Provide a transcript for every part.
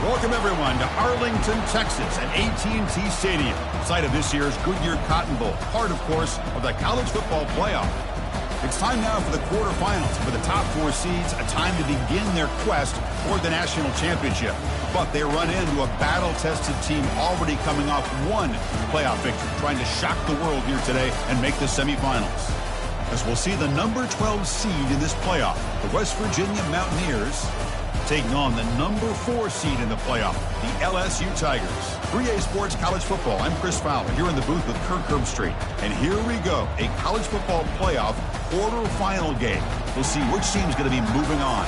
Welcome, everyone, to Arlington, Texas at AT&T Stadium, site of this year's Goodyear Cotton Bowl, part, of course, of the college football playoff. It's time now for the quarterfinals. For the top four seeds, a time to begin their quest for the national championship. But they run into a battle-tested team already coming off one playoff victory, trying to shock the world here today and make the semifinals. As we'll see the number 12 seed in this playoff, the West Virginia Mountaineers, taking on the number 4 seed in the playoff, the LSU Tigers. 3A Sports College Football. I'm Chris Fowler here in the booth with Kirk Herbstreit. And here we go, a college football playoff quarterfinal game. We'll see which team's going to be moving on.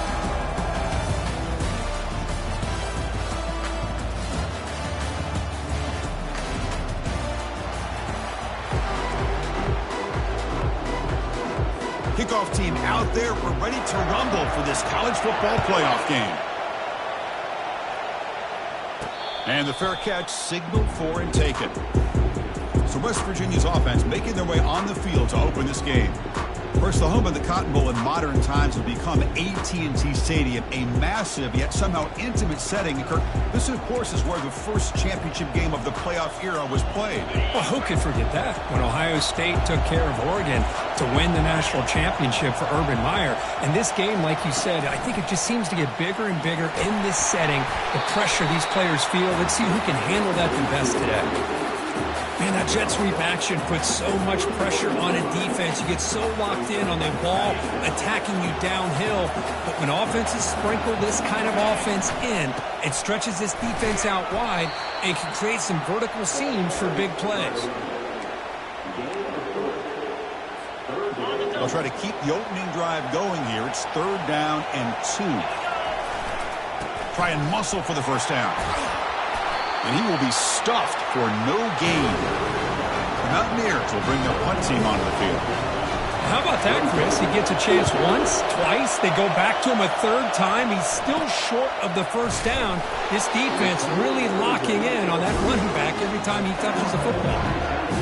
Kickoff team out there. We're ready to rumble for this college football playoff game. And the fair catch signaled for and taken. So West Virginia's offense making their way on the field to open this game. Of course, the home of the Cotton Bowl in modern times will become AT&T Stadium, a massive yet somehow intimate setting. This, of course, is where the first championship game of the playoff era was played. Well, who could forget that? When Ohio State took care of Oregon to win the national championship for Urban Meyer. And this game, like you said, I think it just seems to get bigger and bigger in this setting. The pressure these players feel. Let's see who can handle that the best today. Man, that jet sweep action puts so much pressure on a defense. You get so locked in on the ball attacking you downhill. But when offenses sprinkle this kind of offense in, it stretches this defense out wide and can create some vertical seams for big plays. They'll try to keep the opening drive going here. It's 3rd down and 2. Try and muscle for the first down. And he will be stuffed for no gain. The Mountaineers will bring their punt team onto the field. How about that, Chris? He gets a chance once, twice. They go back to him a 3rd time. He's still short of the first down. This defense really locking in on that running back every time he touches the football.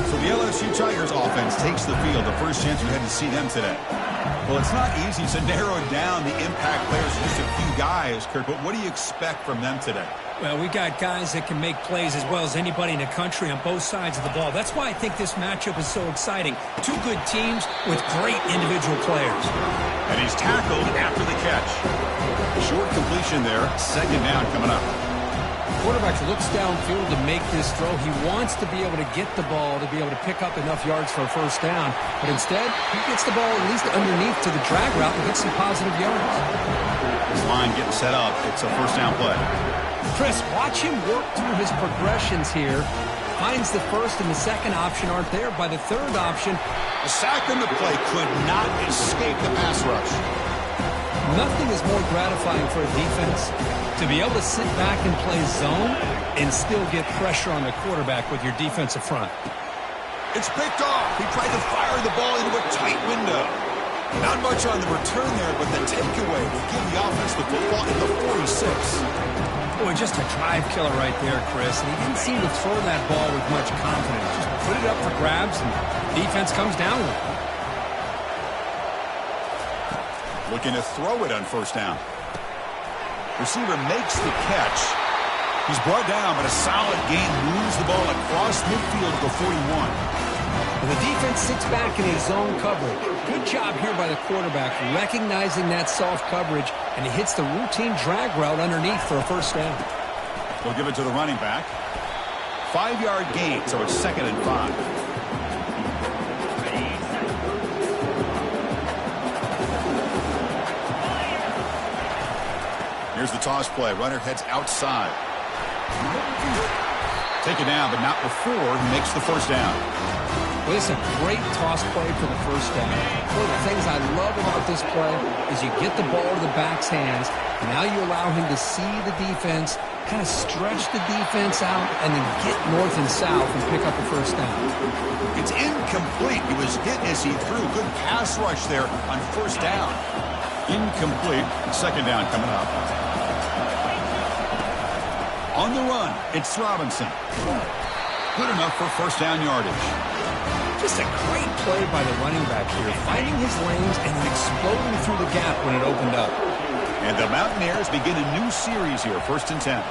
So the LSU Tigers offense takes the field. The first chance we had to see them today. Well, it's not easy to narrow down the impact players, just a few guys, Kirk, but what do you expect from them today? Well, we got guys that can make plays as well as anybody in the country on both sides of the ball. That's why I think this matchup is so exciting. Two good teams with great individual players. And he's tackled after the catch. Short completion there. 2nd down coming up. Quarterback looks downfield to make this throw. He wants to be able to get the ball to be able to pick up enough yards for a first down. But instead, he gets the ball at least underneath to the drag route and gets some positive yards. This line getting set up. It's a first down play. Chris, watch him work through his progressions here. Finds the first and the second option aren't there. By the 3rd option, the sack on the play could not escape the pass rush. Nothing is more gratifying for a defense to be able to sit back and play zone and still get pressure on the quarterback with your defensive front. It's picked off. He tried to fire the ball into a tight window. Not much on the return there, but the takeaway will give the offense the football at the 46. Boy, just a drive killer right there, Chris. And he didn't seem to throw that ball with much confidence. Just put it up for grabs, and defense comes down with it. Looking to throw it on first down. Receiver makes the catch. He's brought down, but a solid gain moves the ball across midfield to the 41. And the defense sits back in a zone coverage. Good job here by the quarterback, recognizing that soft coverage, and he hits the routine drag route underneath for a first down. We'll give it to the running back. 5-yard gain, so it's 2nd and 5. Here's the toss play. Runner heads outside. Taken down, but not before he makes the first down. Well, it's a great toss play for the first down. One of the things I love about this play is you get the ball to the back's hands, and now you allow him to see the defense, kind of stretch the defense out, and then get north and south and pick up a first down. It's incomplete. He was hit as he threw. Good pass rush there on first down. Incomplete. 2nd down coming up. On the run, it's Robinson. Good enough for first down yardage. Just a great play by the running back here, finding his lanes and then exploding through the gap when it opened up. And the Mountaineers begin a new series here, 1st and 10.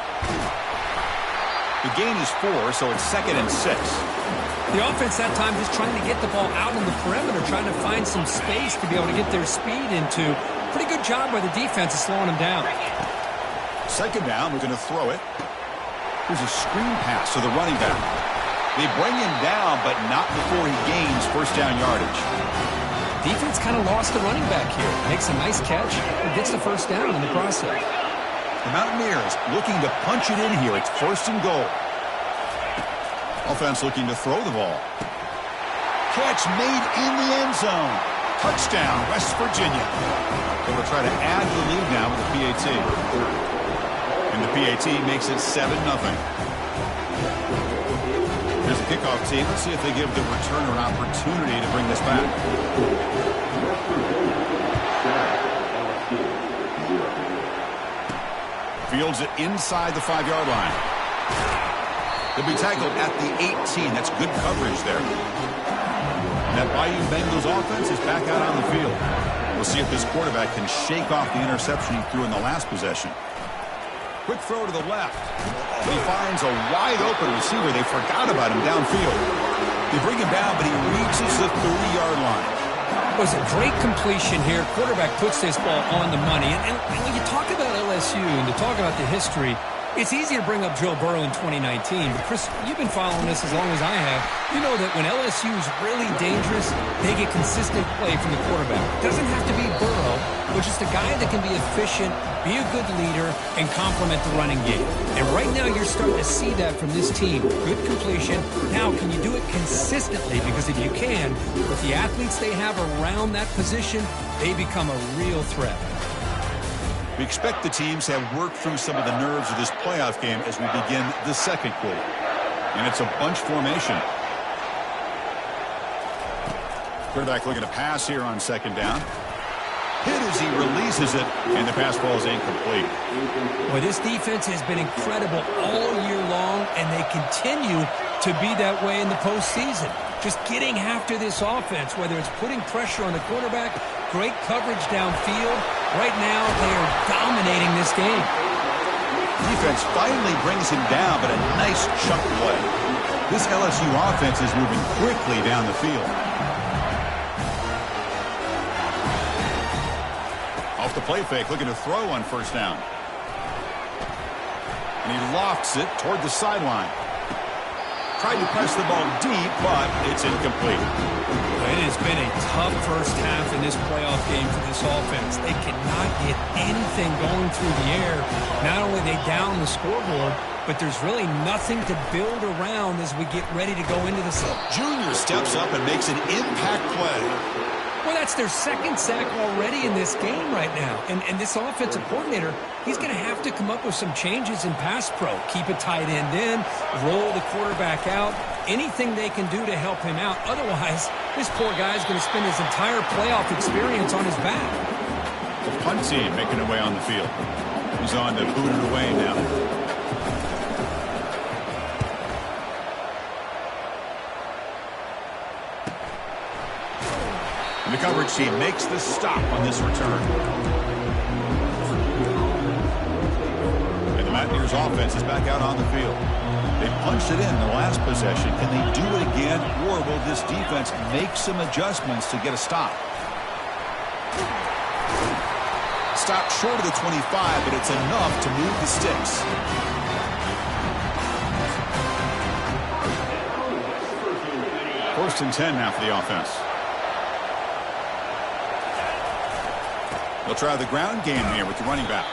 The gain is 4, so it's 2nd and 6. The offense that time just trying to get the ball out on the perimeter, trying to find some space to be able to get their speed into. Pretty good job by the defense of slowing them down. 2nd down, we're going to throw it. Here's a screen pass to the running back. They bring him down, but not before he gains 1st down yardage. Defense kind of lost the running back here. Makes a nice catch and gets the 1st down in the process. The Mountaineers looking to punch it in here. It's 1st and goal. Offense looking to throw the ball. Catch made in the end zone. Touchdown, West Virginia. They will try to add to the lead now with the PAT. And the PAT makes it 7-0. Here's the kickoff team. Let's see if they give the returner an opportunity to bring this back. Fields it inside the 5-yard line. They'll be tackled at the 18. That's good coverage there. And that Bayou Bengals offense is back out on the field. We'll see if this quarterback can shake off the interception he threw in the last possession. Quick throw to the left. He finds a wide-open receiver. They forgot about him downfield. They bring him down, but he reaches the 30-yard line. It was a great completion here. Quarterback puts this ball on the money. And when you talk about LSU and to talk about the history, it's easy to bring up Joe Burrow in 2019. But, Chris, you've been following this as long as I have. You know that when LSU is really dangerous, they get consistent play from the quarterback. It doesn't have to be Burrow, but just a guy that can be efficient, be a good leader, and complement the running game. And right now you're starting to see that from this team. Good completion. Now, can you do it consistently? Because if you can, with the athletes they have around that position, they become a real threat. We expect the teams have worked through some of the nerves of this playoff game as we begin the 2nd quarter. And it's a bunch formation. Quarterback looking to pass here on 2nd down. Hit as he releases it, and the pass ball is incomplete. Well, this defense has been incredible all year long, and they continue to be that way in the postseason. Just getting after this offense, whether it's putting pressure on the quarterback, great coverage downfield. Right now, they are dominating this game. Defense finally brings him down, but a nice chunk play. This LSU offense is moving quickly down the field. Off the play fake, looking to throw on 1st down. And he lofts it toward the sideline. Tried to press the ball deep, but it's incomplete. It has been a tough 1st half in this playoff game for this offense. They cannot get anything going through the air. Not only are they down the scoreboard, but there's really nothing to build around as we get ready to go into the second. Junior steps up and makes an impact play. Well, that's their 2nd sack already in this game right now. And this offensive coordinator, he's going to have to come up with some changes in pass pro. Keep a tight end in, roll the quarterback out, anything they can do to help him out. Otherwise, this poor guy's going to spend his entire playoff experience on his back. The punt team making their way on the field. He's on to boot it away now. And the coverage team makes the stop on this return. And the Mountaineers offense is back out on the field. They punched it in the last possession. Can they do it again, or will this defense make some adjustments to get a stop? Stop short of the 25, but it's enough to move the sticks. First and 10 now for the offense. They'll try the ground game here with the running back.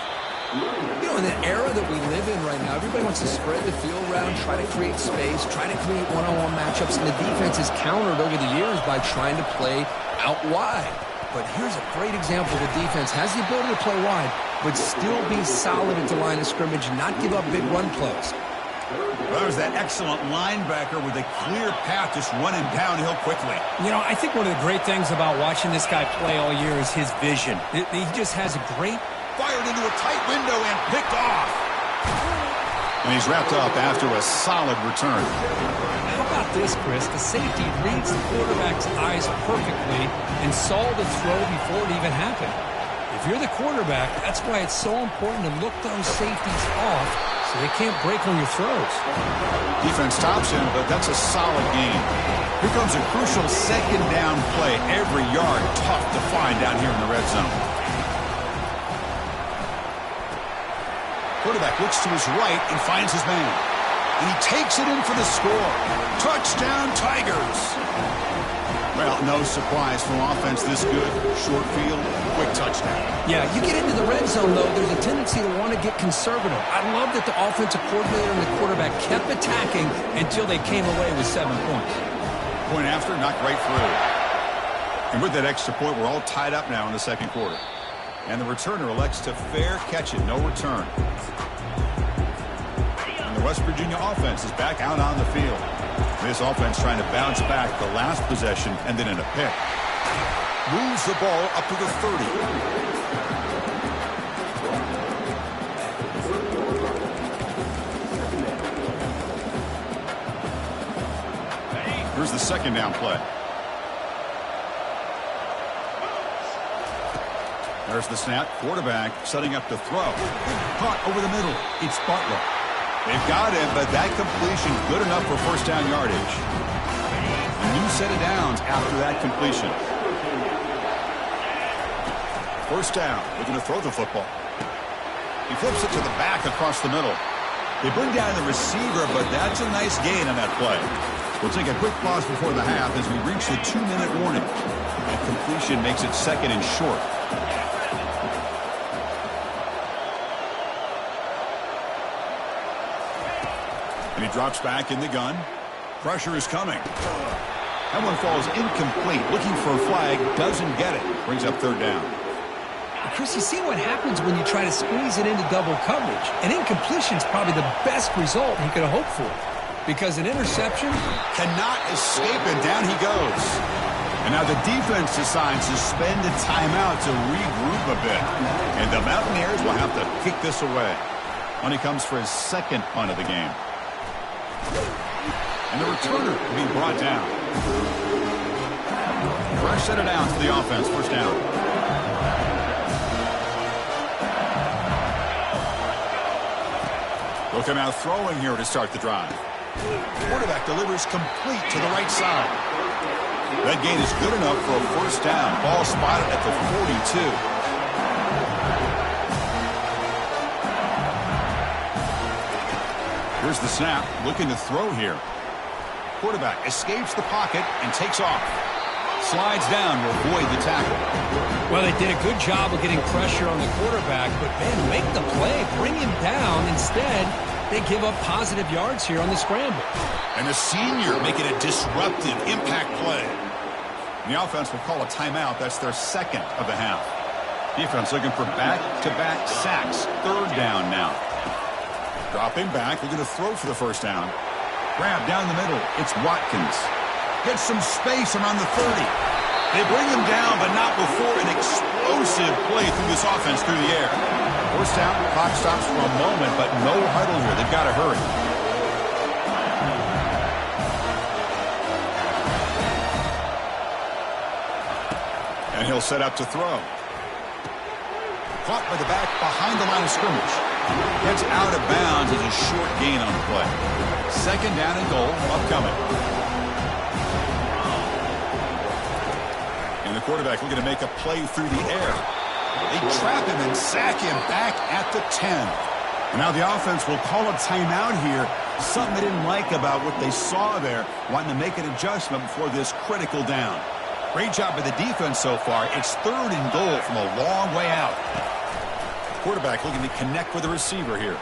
You know, in the era that we live in right now, everybody wants to spread the field around, try to create space, try to create one-on-one matchups, and the defense is countered over the years by trying to play out wide. But here's a great example. The defense has the ability to play wide, but still be solid at the line of scrimmage, not give up big run plays. Well, there's that excellent linebacker with a clear path just running downhill quickly. You know, I think one of the great things about watching this guy play all year is his vision. He just has a great... Fired into a tight window and picked off. And he's wrapped up after a solid return. How about this, Chris? The safety reads the quarterback's eyes perfectly and saw the throw before it even happened. If you're the quarterback, that's why it's so important to look those safeties off so they can't break on your throws. Defense stops him, but that's a solid gain. Here comes a crucial second down play. Every yard tough to find down here in the red zone. Quarterback looks to his right and finds his man. And he takes it in for the score. Touchdown, Tigers. Well, no surprise from offense this good. Short field, quick touchdown. Yeah, you get into the red zone, though, there's a tendency to want to get conservative. I love that the offensive coordinator and the quarterback kept attacking until they came away with 7 points. Point after, knocked right through. And with that extra point, we're all tied up now in the second quarter. And the returner elects to fair catch it, no return. And the West Virginia offense is back out on the field. This offense trying to bounce back the last possession and then in a pick. Moves the ball up to the 30. Here's the second down play. There's the snap. Quarterback setting up to throw. Caught over the middle. It's Butler. They've got him, but that completion good enough for first down yardage. A new set of downs after that completion. First down. Looking to throw the football. He flips it to the back across the middle. They bring down the receiver, but that's a nice gain on that play. We'll take a quick pause before the half as we reach the 2-minute warning. That completion makes it second and short. And he drops back in the gun. Pressure is coming. That one falls incomplete. Looking for a flag. Doesn't get it. Brings up third down. Chris, you see what happens when you try to squeeze it into double coverage. An incompletion is probably the best result he could have hoped for. Because an interception cannot escape, and down he goes. And now the defense decides to spend a timeout to regroup a bit. And the Mountaineers will have to kick this away. When he comes for his second punt of the game. And the returner will be brought down. Fresh set of downs for the offense. First down. They'll come out throwing here to start the drive. Quarterback delivers complete to the right side. That gain is good enough for a first down. Ball spotted at the 42. Here's the snap. Looking to throw here. Quarterback escapes the pocket and takes off. Slides down to avoid the tackle. Well, they did a good job of getting pressure on the quarterback, but man, make the play, bring him down. Instead, they give up positive yards here on the scramble. And the senior making a disruptive impact play. And the offense will call a timeout. That's their second of the half. Defense looking for back-to-back sacks. Third down now. Dropping back, looking to throw for the first down. Grab down the middle. It's Watkins. Gets some space around the 30. They bring him down, but not before an explosive play through this offense through the air. First down, clock stops for a moment, but no huddle here. They've got to hurry. And he'll set up to throw. Caught by the back behind the line of scrimmage. Gets out of bounds as a short gain on the play. Second down and goal upcoming. And the quarterback looking to make a play through the air. They trap him and sack him back at the 10. And now the offense will call a timeout here. Something they didn't like about what they saw there. Wanting to make an adjustment before this critical down. Great job by the defense so far. It's third and goal from a long way out. Quarterback looking to connect with the receiver here.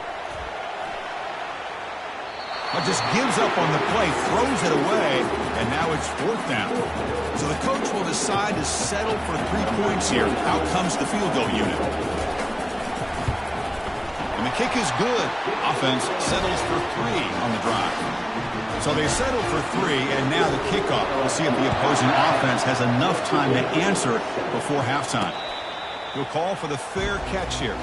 But just gives up on the play, throws it away, and now it's fourth down. So the coach will decide to settle for 3 points here. Out comes the field goal unit. And the kick is good. Offense settles for 3 on the drive. So they settle for 3, and now the kickoff. We'll see if the opposing offense has enough time to answer before halftime. He'll call for the fair catch here.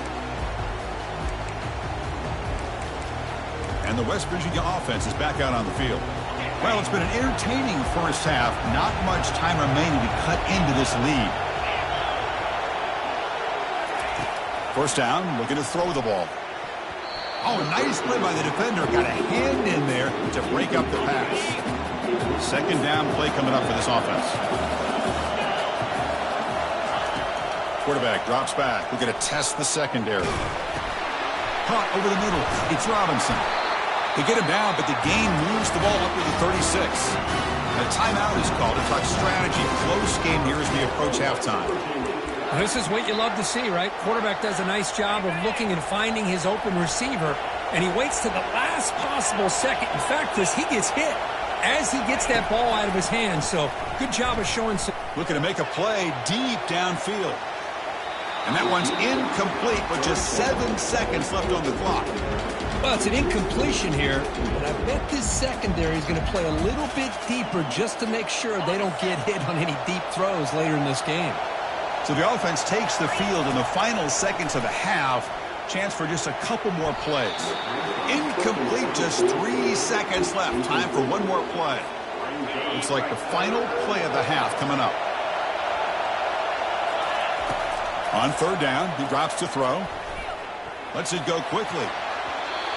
And the West Virginia offense is back out on the field. Well, it's been an entertaining first half. Not much time remaining to cut into this lead. First down, looking to throw the ball. Oh, nice play by the defender. Got a hand in there to break up the pass. Second down play coming up for this offense. Quarterback drops back. We're going to test the secondary. Caught over the middle. It's Robinson. They get him down, but the gain moves the ball up to the 36. A timeout is called to talk strategy. Close game here as we approach halftime. Well, this is what you love to see, right? Quarterback does a nice job of looking and finding his open receiver, and he waits to the last possible second. In fact, Chris, he gets hit as he gets that ball out of his hands. So good job of showing some. Looking to make a play deep downfield. And that one's incomplete with just 7 seconds left on the clock. Well, it's an incompletion here, but I bet this secondary is going to play a little bit deeper just to make sure they don't get hit on any deep throws later in this game. So the offense takes the field in the final seconds of the half. Chance for just a couple more plays. Incomplete, just 3 seconds left. Time for one more play. Looks like the final play of the half coming up. On third down, he drops to throw. Lets it go quickly.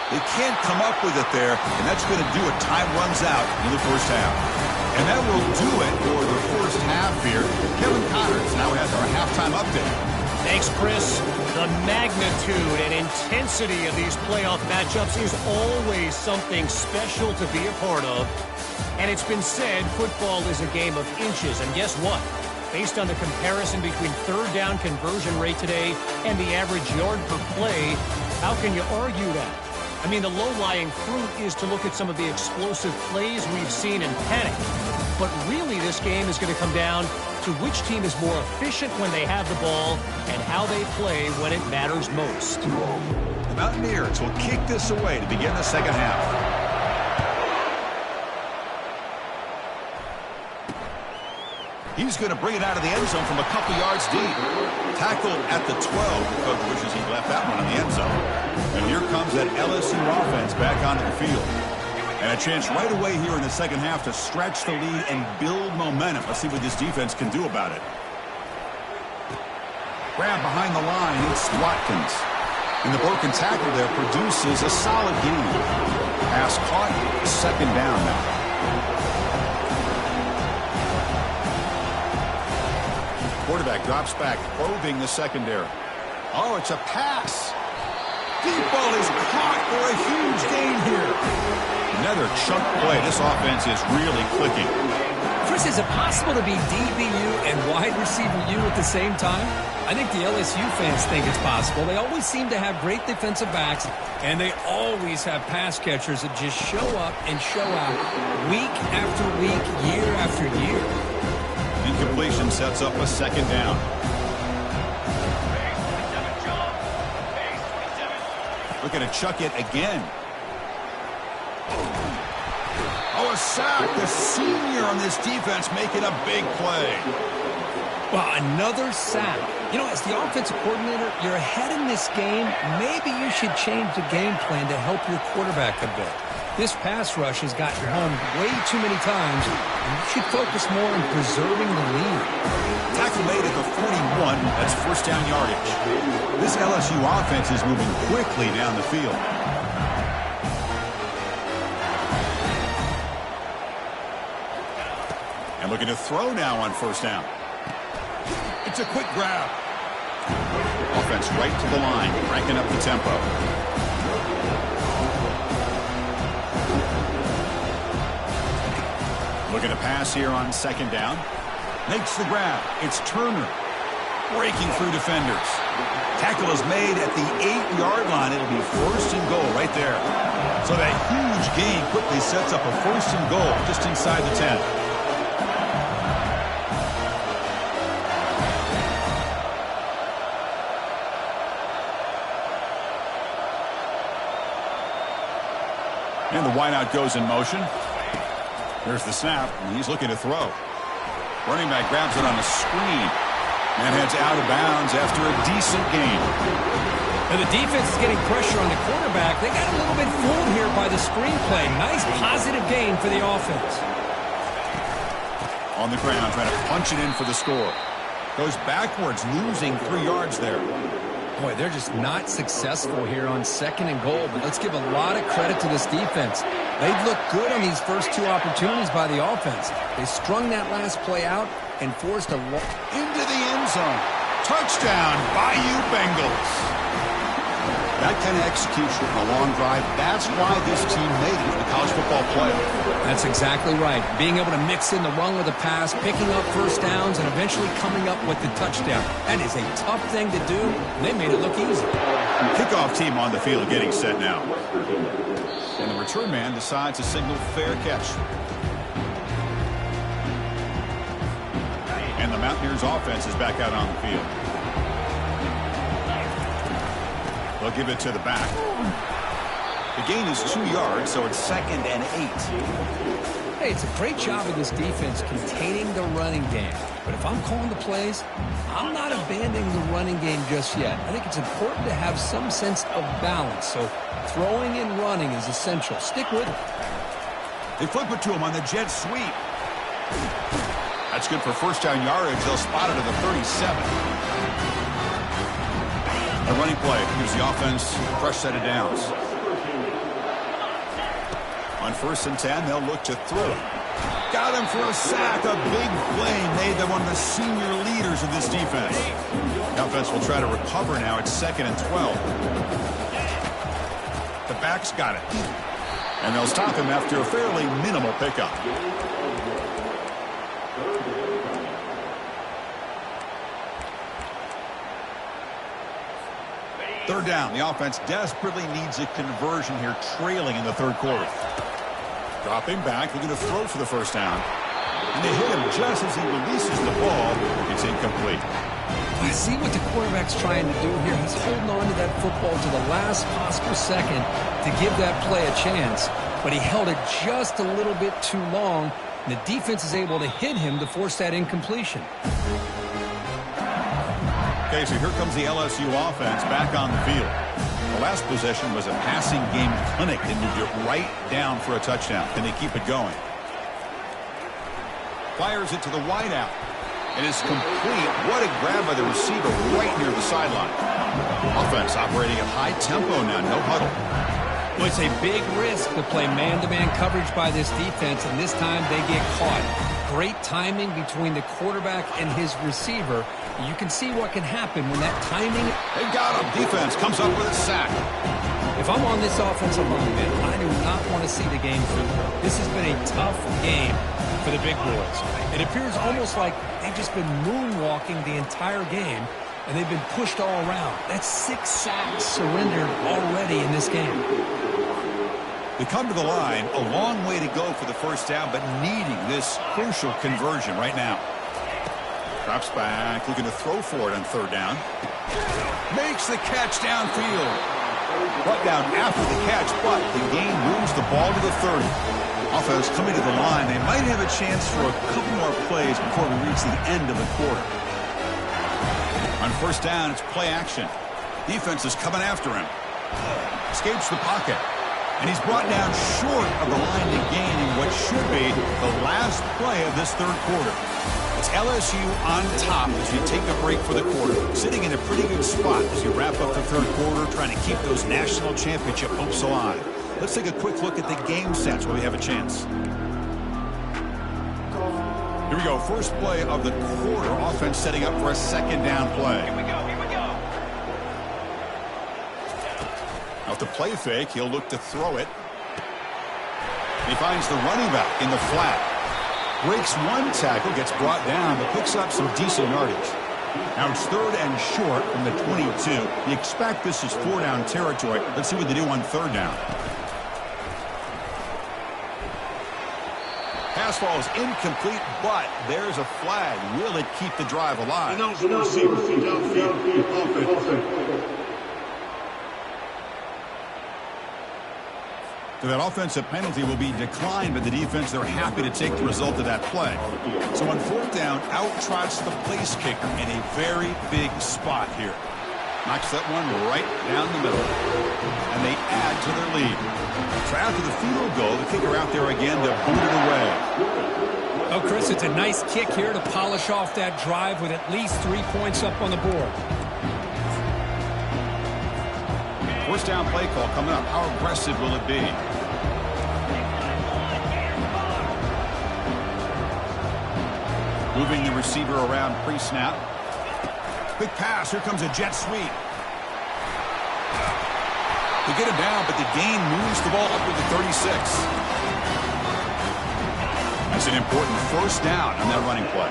They can't come up with it there, and that's going to do it. Time runs out in the first half. And that will do it for the first half here. Kevin Connors now has our halftime update. Thanks, Chris. The magnitude and intensity of these playoff matchups is always something special to be a part of. And it's been said football is a game of inches. And guess what? Based on the comparison between third down conversion rate today and the average yard per play, how can you argue that? I mean, the low-lying fruit is to look at some of the explosive plays we've seen in panic. But really, this game is going to come down to which team is more efficient when they have the ball and how they play when it matters most. The Mountaineers will kick this away to begin the second half. He's going to bring it out of the end zone from a couple yards deep. Tackled at the 12. The coach wishes he left that one in the end zone. And here comes that LSU offense back onto the field. And a chance right away here in the second half to stretch the lead and build momentum. Let's see what this defense can do about it. Grab behind the line. It's Watkins. And the broken tackle there produces a solid gain. Pass caught. Second down now. Quarterback drops back, probing the secondary. Oh, it's a pass. Deep ball is caught for a huge gain here. Another chunk play. This offense is really clicking. Chris, is it possible to be DBU and wide receiver U at the same time? I think the LSU fans think it's possible. They always seem to have great defensive backs, and they always have pass catchers that just show up and show out week after week, year after year. Incompletion sets up a second down. Looking to chuck it again. Oh, a sack. The senior on this defense making a big play. Well, another sack. You know, as the offensive coordinator, you're ahead in this game. Maybe you should change the game plan to help your quarterback a bit. This pass rush has gotten home way too many times, and you should focus more on preserving the lead. Tackle made at the 41. That's first down yardage. This LSU offense is moving quickly down the field. And looking to throw now on first down. It's a quick grab. Offense right to the line, cranking up the tempo. Looking to pass here on second down. Makes the grab. It's Turner. Breaking through defenders. Tackle is made at the 8-yard line. It'll be first and goal right there. So that huge gain quickly sets up a first and goal just inside the 10. And the wideout goes in motion. There's the snap, and he's looking to throw. Running back grabs it on the screen and heads out of bounds after a decent gain. Now the defense is getting pressure on the quarterback. They got a little bit fooled here by the screen play. Nice positive gain for the offense. On the ground, trying to punch it in for the score. Goes backwards, losing 3 yards there. Boy, they're just not successful here on 2nd and goal, but let's give a lot of credit to this defense. They've looked good on these first 2 opportunities by the offense. They strung that last play out and forced a into the end zone. Touchdown, Bayou Bengals. That kind of execution on a long drive, that's why this team made it to the college football playoff. That's exactly right. Being able to mix in the run with the pass, picking up first downs, and eventually coming up with the touchdown. That is a tough thing to do, and they made it look easy. Kickoff team on the field getting set now. And the return man decides to signal fair catch. And the Mountaineers offense is back out on the field. They'll give it to the back. The gain is 2 yards, so it's 2nd and 8. Hey, it's a great job of this defense containing the running game. But if I'm calling the plays, I'm not abandoning the running game just yet. I think it's important to have some sense of balance. So throwing and running is essential. Stick with it. They flip it to him on the jet sweep. That's good for first down yardage. They'll spot it at the 37. A running play gives the offense a fresh set of downs. On 1st and 10, they'll look to throw it. Got him for a sack. A big play made them one of the senior leaders of this defense. The offense will try to recover now. It's 2nd and 12. The back's got it. And they'll stop him after a fairly minimal pickup. Third down. The offense desperately needs a conversion here, trailing in the 3rd quarter. Dropping back, looking to throw for the first down. And they hit him just as he releases the ball. It's incomplete. I see what the quarterback's trying to do here. He's holding on to that football to the last possible second to give that play a chance. But he held it just a little bit too long, and the defense is able to hit him to force that incompletion. Okay, so here comes the LSU offense back on the field. The last possession was a passing game clinic. They moved it right down for a touchdown. Can they keep it going? Fires it to the wideout. It is complete. What a grab by the receiver right near the sideline. Offense operating at high tempo now. No huddle. Well, it's a big risk to play man-to-man coverage by this defense, and this time they get caught. Great timing between the quarterback and his receiver. You can see what can happen when that timing... They got him. Defense comes up with a sack. If I'm on this offensive line, man, I do not want to see the game through. This has been a tough game for the big boys. It appears almost like they've just been moonwalking the entire game, and they've been pushed all around. That's 6 sacks surrendered already in this game. They come to the line, a long way to go for the first down, but needing this crucial conversion right now. Drops back, looking to throw for it on 3rd down. Makes the catch downfield. Brought down after the catch, but the gain moves the ball to the 30. Offense coming to the line. They might have a chance for a couple more plays before we reach the end of the quarter. On 1st down, it's play action. Defense is coming after him. Escapes the pocket. And he's brought down short of the line to gain in what should be the last play of this 3rd quarter. It's LSU on top as you take a break for the quarter. Sitting in a pretty good spot as you wrap up the 3rd quarter, trying to keep those national championship hopes alive. Let's take a quick look at the game stats while we have a chance. Here we go. First play of the quarter. Offense setting up for a 2nd down play. Here we go. Now with the play fake, he'll look to throw it. He finds the running back in the flat. Breaks one tackle, gets brought down, but picks up some decent yardage. Now it's 3rd and short from the 22. You expect this is 4-down territory. Let's see what they do on 3rd down. Pass ball is incomplete, but there's a flag. Will it keep the drive alive? So that offensive penalty will be declined by the defense. They're happy to take the result of that play. So on 4th down, out trots the place kicker in a very big spot here. Knocks that one right down the middle. And they add to their lead. So after the field goal, the kicker out there again to boot it away. Oh, Chris, it's a nice kick here to polish off that drive with at least 3 points up on the board. First down play call coming up. How aggressive will it be? Moving the receiver around pre-snap. Quick pass. Here comes a jet sweep. They get him down, but the gain moves the ball up to the 36. That's an important first down on that running play.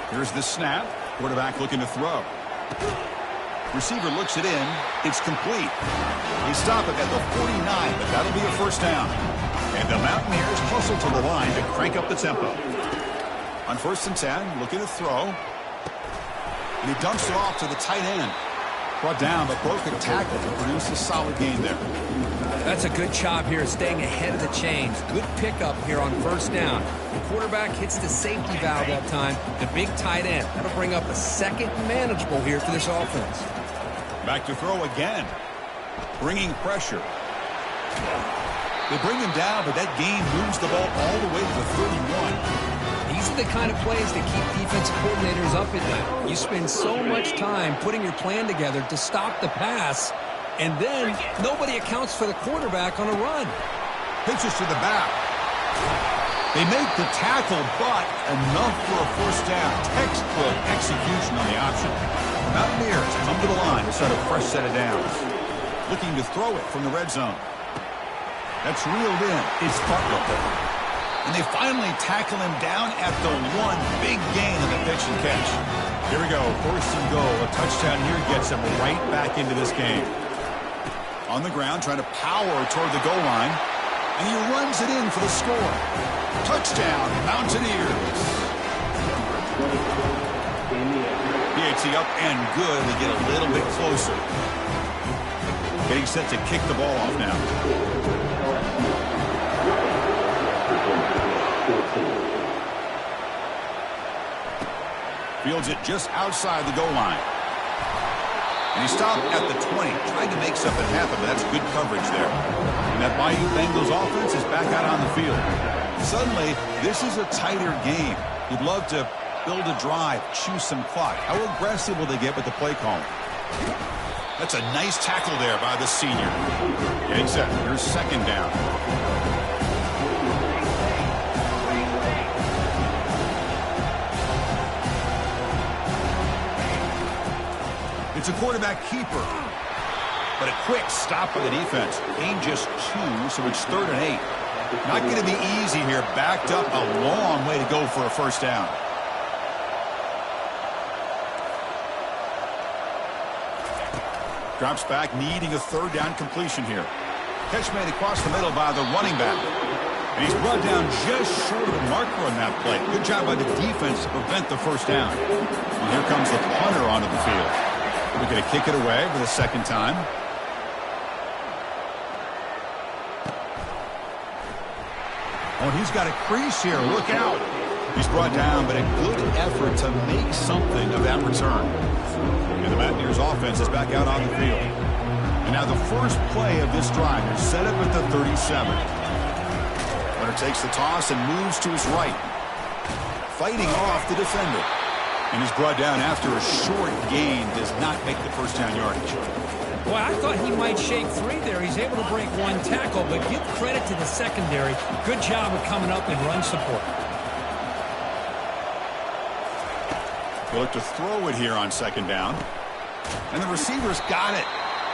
Here's the snap. Quarterback looking to throw. Receiver looks it in. It's complete. They stop it at the 49, but that'll be a first down. And the Mountaineers hustle to the line to crank up the tempo. On 1st and 10, looking to throw. And he dumps it off to the tight end. Brought down, but broke a tackle to produce a solid gain there. That's a good job here, staying ahead of the chains. Good pickup here on first down. The quarterback hits the safety valve that time. The big tight end. That'll bring up a second manageable here for this offense. Back to throw again. Bringing pressure. They bring him down, but that gain moves the ball all the way to the 31. These are the kind of plays that keep defensive coordinators up at night. You spend so much time putting your plan together to stop the pass, and then nobody accounts for the quarterback on a run. Pitches to the back. They make the tackle, but enough for a first down. Textbook execution on the option. The Mountaineers come to the line to set a fresh set of downs. Looking to throw it from the red zone. That's reeled in. It's Butler. And they finally tackle him down at the 1. Big gain on the pitch and catch. Here we go. 1st and goal. A touchdown here gets them right back into this game. On the ground, trying to power toward the goal line. And he runs it in for the score. Touchdown, Mountaineers. PAT up and good. They get a little bit closer. Getting set to kick the ball off now. Fields it just outside the goal line. And he stopped at the 20, trying to make something happen, but that's good coverage there. And that Bayou Bengals offense is back out on the field. Suddenly, this is a tighter game. You'd love to build a drive, choose some clock. How aggressive will they get with the play call? That's a nice tackle there by the senior. Getting set. Here's 2nd down. It's a quarterback keeper. But a quick stop by the defense. Gain just 2, so it's 3rd and 8. Not going to be easy here. Backed up a long way to go for a first down. Drops back, needing a 3rd down completion here. Catch made across the middle by the running back. And he's brought down just short of the marker on that play. Good job by the defense to prevent the first down. And here comes the punter onto the field. We're going to kick it away for the 2nd time. Oh, he's got a crease here. Look out. He's brought down, but a good effort to make something of that return. And the Mountaineers offense is back out on the field. And now the first play of this drive is set up at the 37. Runner takes the toss and moves to his right. Fighting off the defender. And is brought down after a short gain. Does not make the first down yardage. Well, I thought he might shake 3 there. He's able to break 1 tackle, but give credit to the secondary. Good job of coming up and run support. They look to throw it here on 2nd down. And the receivers got it.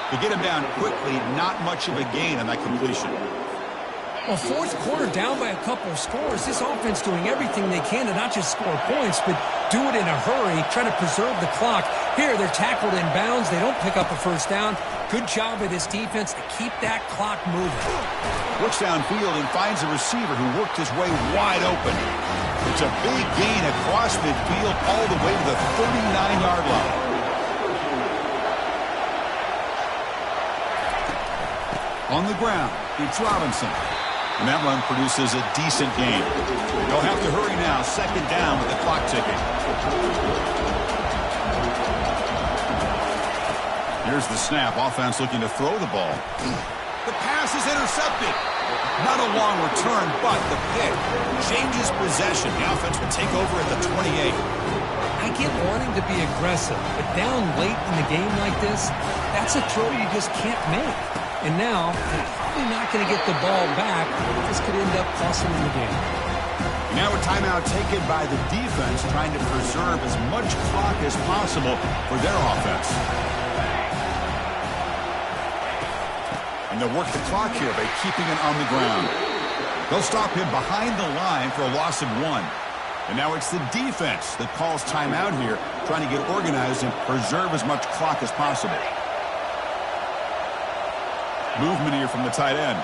To get him down quickly, not much of a gain on that completion. Well, 4th quarter down by a couple of scores. This offense doing everything they can to not just score points, but do it in a hurry, try to preserve the clock. Here, they're tackled in bounds. They don't pick up a first down. Good job of this defense to keep that clock moving. Looks downfield and finds a receiver who worked his way wide open. It's a big gain across midfield all the way to the 39-yard line. On the ground, it's Robinson. And that run produces a decent gain. They'll have to hurry now. 2nd down with the clock ticking. Here's the snap. Offense looking to throw the ball. The pass is intercepted. Not a long return, but the pick changes possession. The offense will take over at the 28. I get wanting to be aggressive, but down late in the game like this, that's a throw you just can't make. And now, they're probably not going to get the ball back. This could end up costing them the game. Now a timeout taken by the defense, trying to preserve as much clock as possible for their offense. And they'll work the clock here by keeping it on the ground. They'll stop him behind the line for a loss of 1. And now it's the defense that calls timeout here, trying to get organized and preserve as much clock as possible. Movement here from the tight end.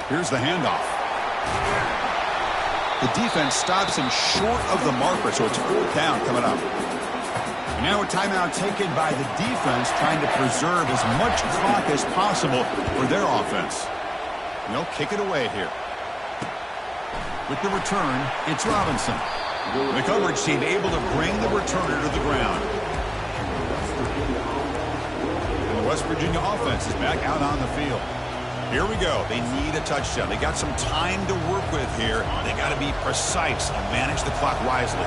Here's the handoff. The defense stops him short of the marker, so it's 4th down coming up. And now a timeout taken by the defense, trying to preserve as much clock as possible for their offense. And they'll kick it away here. With the return, it's Robinson. The coverage team able to bring the returner to the ground. And the West Virginia offense is back out on the field. Here we go. They need a touchdown. They got some time to work with here. They got to be precise and manage the clock wisely.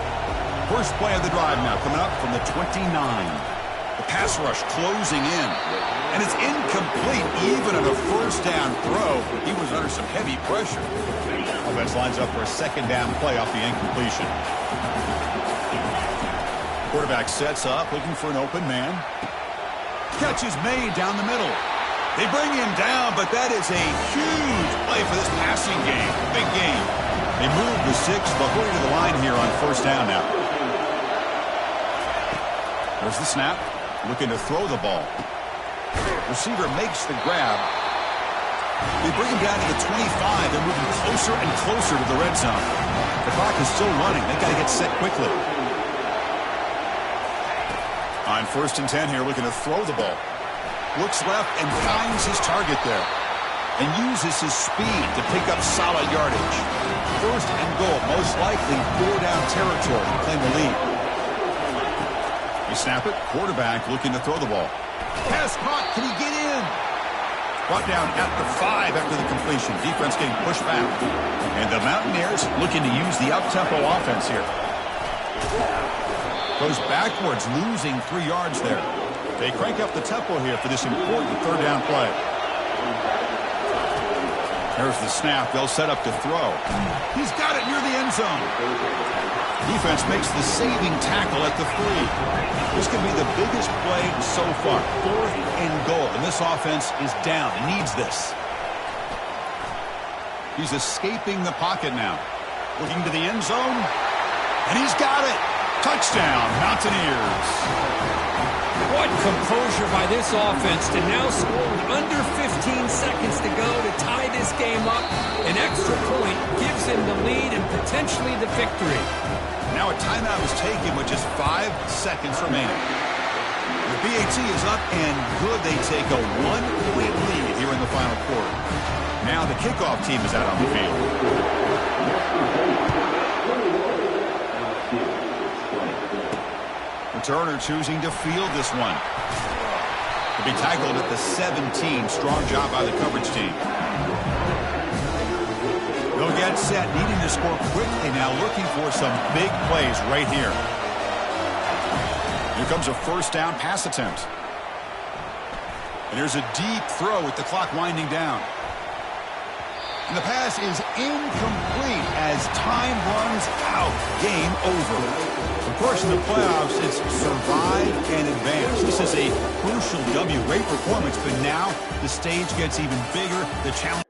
First play of the drive now coming up from the 29. The pass rush closing in. And it's incomplete even on a 1st down throw. He was under some heavy pressure. Offense lines up for a 2nd down play off the incompletion. Quarterback sets up, looking for an open man. Catch is made down the middle. They bring him down, but that is a huge play for this passing game. Big game. They move the 6. They'll hurry to the line here on 1st down now. There's the snap. Looking to throw the ball. Receiver makes the grab. They bring him down to the 25. They're moving closer and closer to the red zone. The clock is still running. They've got to get set quickly. On 1st and 10 here, looking to throw the ball. Looks left and finds his target there. And uses his speed to pick up solid yardage. 1st and goal, most likely 4-down territory to claim the lead. They snap it. Quarterback looking to throw the ball. Pass caught. Can he get in? Brought down at the 5 after the completion. Defense getting pushed back. And the Mountaineers looking to use the up-tempo offense here. Goes backwards, losing 3 yards there. They crank up the tempo here for this important 3rd down play. There's the snap. They'll set up to throw. He's got it near the end zone. Defense makes the saving tackle at the 3. This could be the biggest play so far. 4th and goal. And this offense is down. It needs this. He's escaping the pocket now. Looking to the end zone. And he's got it. Touchdown, Mountaineers. What composure by this offense to now score with under 15 seconds to go to tie this game up. An extra point gives him the lead and potentially the victory. Now a timeout is taken with just 5 seconds remaining. The BAT is up and good. They take a 1-point lead here in the final quarter. Now the kickoff team is out on the field. Returner choosing to field this one. To be tackled at the 17. Strong job by the coverage team. They'll get set, needing to score quickly now, looking for some big plays right here. Here comes a 1st down pass attempt. And there's a deep throw with the clock winding down. And the pass is incomplete as time runs out. Game over. Of course, in the playoffs, it's survive and advance. This is a crucial W. Great performance, but now the stage gets even bigger. The challenge.